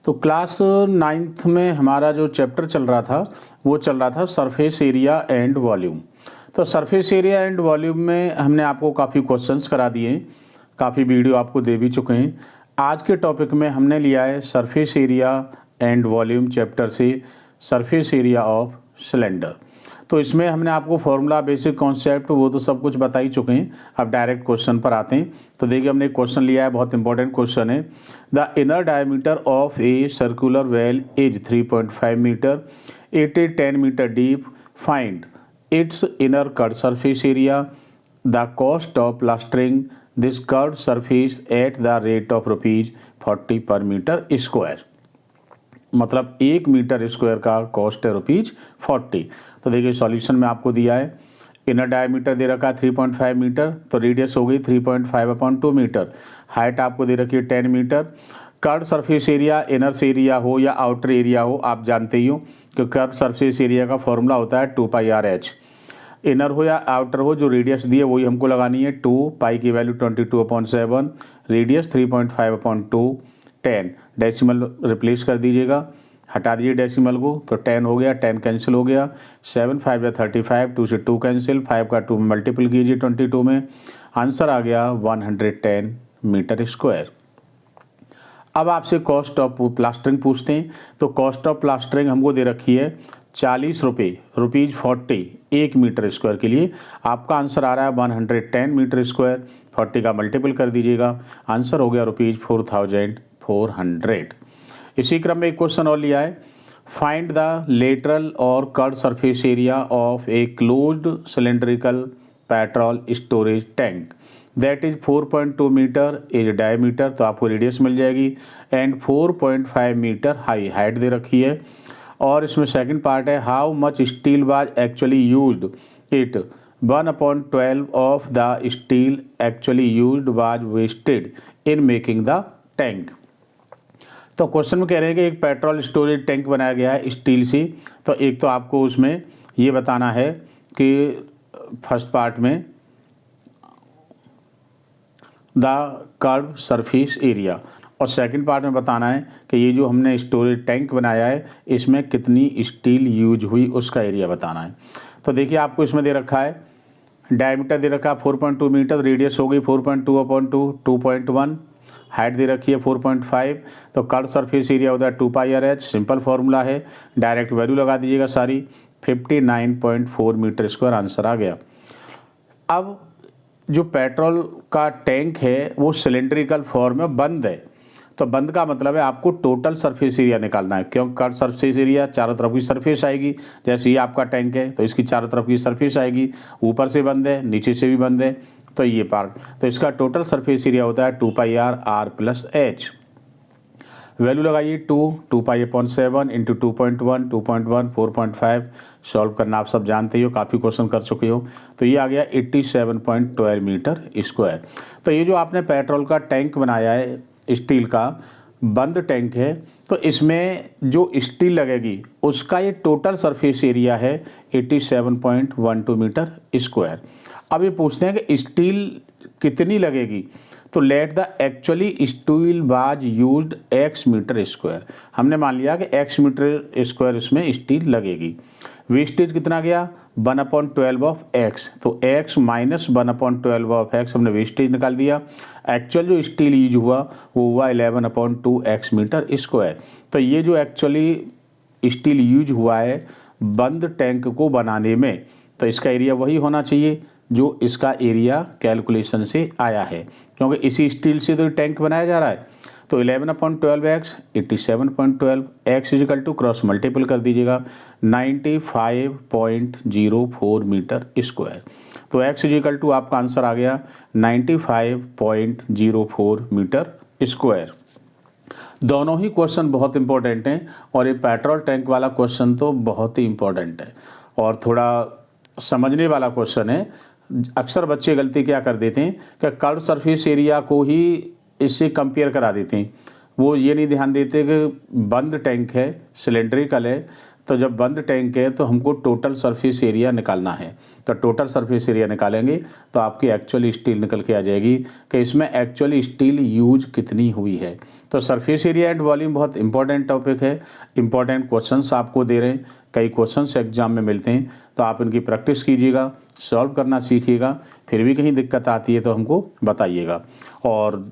तो class 9th में हमारा जो चैप्टर चल रहा था वो चल रहा था सरफेस एरिया एंड वॉल्यूम। तो सरफेस एरिया एंड वॉल्यूम में हमने आपको काफ़ी क्वेश्चंस करा दिए हैं, काफ़ी वीडियो आपको दे भी चुके हैं। आज के टॉपिक में हमने लिया है surface area and volume chapter से सरफेस एरिया ऑफ सिलेंडर। तो इसमें हमने आपको फॉर्मूला, बेसिक कॉन्सेप्ट वो तो सब कुछ बता ही चुके हैं। अब डायरेक्ट क्वेश्चन पर आते हैं। तो देखिए हमने एक क्वेश्चन लिया है, बहुत इंपॉर्टेंट क्वेश्चन है। The inner diameter of a circular well is 3.5 metre, it is 10 metre deep, find its inner curve surface area, the cost of plastering this curve surface at the rate of ₹40 per metre square. मतलब 1 metre square का cost है ₹40। तो देखिए solution में आपको दिया है, inner diameter दे रखा है 3.5 मीटर, तो रेडियस हो गई 3.5/2 मीटर, हाइट आपको दे रखी है 10 metre. Curve surface area inner area हो या आउटर एरिया हो, आप जानते ही हो कि कर्व सरफेस एरिया का फॉर्मूला होता है 2πr/h। इनर हो या आउटर हो, जो रेडियस दी है वही हमको लगानी है। 2 पाई की वैल्यू 22/7, रेडियस 3.5/2, 10 डेसिमल रिप्लेस कर दीजिएगा, हटा दीजिए डेसिमल को, तो 10 हो गया, 10 कैंसिल हो गया, 7 5 या 35, 2 से 2 कैंसिल, 5 का 2 मल्टीपल कीजिए 22 में, आंसर आ गया 110 मीटर स्क्वायर। अब आपसे कॉस्ट ऑफ प्लास्टरिंग पूछते हैं। तो कॉस्ट ऑफ प्लास्टरिंग हमको दे रखी है 40 रुपये, ₹40 1 मीटर स्क्वायर के लिए। आपका आंसर आ रहा है 110 मीटर स्क्वायर, 40 का मल्टीपल कर दीजिएगा, आंसर हो गया ₹4400। इसी क्रम में एक क्वेश्चन और लिया है, फाइंड द लेटरल और curve surface area of a closed cylindrical petrol storage tank that is 4.2 metre is diameter, तो आपको रेडियस मिल जाएगी, एंड 4.5 मीटर हाइट दे रखी है। और इसमें सेकंड पार्ट है, how much steel was actually used, it 1/12 of the steel actually used was wasted in making the tank. तो question में कह रहे हैं कि एक पेट्रोल स्टोरेज टैंक बनाया गया है स्टील से। तो एक तो आपको उसमें ये बताना है कि फर्स्ट पार्ट में द कर्व सरफेस एरिया, और सेकंड पार्ट में बताना है कि ये जो हमने स्टोरेज टैंक बनाया है इसमें कितनी स्टील यूज हुई, उसका एरिया बताना है। तो देखिए आपको इसमें दे रखा है, डायमीटर दे रखा है 4.2 मीटर, रेडियस हो गई 4.2/2, 2.1, हाइट दे रखी है 4.5, तो कर्व सरफेस एरिया होता है 2πr/h। सिंपल फार्मूला है, डायरेक्ट वैल्यू लगा दीजिएगा सारी, 59.4 मीटर स्क्वायर, आंसर आ गया। अब जो पेट्रोल का टैंक है वो सिलेंड्रिकल फॉर्म में बंद है, तो बंद का मतलब है आपको टोटल सरफेस एरिया निकालना है, क्योंकि कर्व सरफेस एरिया चारों तरफ की सरफेस आएगी। जैसे ये आपका टैंक है तो इसकी चारों तरफ की सरफेस आएगी, ऊपर से बंद है, नीचे से भी बंद है, तो ये पार्ट, तो इसका टोटल सरफेस एरिया होता है 2πr/h। वैल्यू लगाइए 2π/7 इंटू 2.1, 2.1, 4.5, सॉल्व करना आप सब जानते हो, काफ़ी क्वेश्चन कर चुके हो। तो ये आ गया 87.12 मीटर स्क्वायर। तो ये जो आपने पेट्रोल का टैंक बनाया है स्टील का, बंद टैंक है, तो इसमें जो स्टील लगेगी उसका ये टोटल सरफेस एरिया है 87.12 मीटर स्क्वायर। अब ये पूछते हैं कि स्टील कितनी लगेगी, तो let the actually steel was used x metre square. हमने मान लिया कि x मीटर स्क्वायर इसमें स्टील लगेगी। वेस्टेज कितना गया 1/12 ऑफ x, तो x माइनस 1/12 ऑफ x हमने वेस्टेज निकाल दिया। एक्चुअल जो स्टील यूज हुआ वो हुआ 11/2x मीटर स्क्वायर। तो ये जो एक्चुअली स्टील यूज हुआ है बंद टैंक को बनाने में, तो इसका एरिया वही होना चाहिए जो इसका एरिया कैलकुलेशन से आया है, क्योंकि इसी स्टील से तो टैंक बनाया जा रहा है। तो 11/12x 87.12, x is equal to cross multiple कर दीजिएगा 95.04 मीटर स्क्वायर। तो x इजिकल टू आपका आंसर आ गया 95.04 मीटर स्क्वायर। दोनों ही क्वेश्चन बहुत इंपॉर्टेंट हैं, और ये पेट्रोल टैंक वाला क्वेश्चन तो बहुत ही इंपॉर्टेंट है और थोड़ा समझने वाला क्वेश्चन है। अक्सर बच्चे गलती क्या कर देते हैं कि कर्व सरफेस एरिया को ही इससे कंपेयर करा देते हैं, वो ये नहीं ध्यान देते कि बंद टैंक है, सिलेंड्रिकल है, तो जब बंद टैंक है तो हमको टोटल सरफेस एरिया निकालना है। तो टोटल सरफेस एरिया निकालेंगे तो आपकी एक्चुअल स्टील निकल के आ जाएगी कि इसमें एक्चुअली स्टील यूज कितनी हुई है। तो सरफेस एरिया एंड वॉल्यूम बहुत इंपॉर्टेंट टॉपिक है, इंपॉर्टेंट क्वेश्चंस आपको दे रहे हैं, कई क्वेश्चंस एग्जाम में मिलते हैं, तो आप इनकी प्रैक्टिस कीजिएगा, सॉल्व करना सीखिएगा। फिर भी कहीं दिक्कत आती है तो हमको बताइएगा। और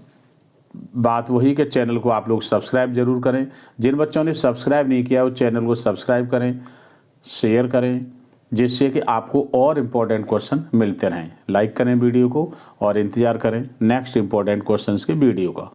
बात वही कि चैनल को आप लोग सब्सक्राइब जरूर करें। जिन बच्चों ने सब्सक्राइब नहीं किया वो चैनल को सब्सक्राइब करें, शेयर करें, जिससे कि आपको और इम्पोर्टेंट क्वेश्चन मिलते रहें। लाइक करें वीडियो को और इंतज़ार करें नेक्स्ट इम्पोर्टेंट क्वेश्चंस के वीडियो का।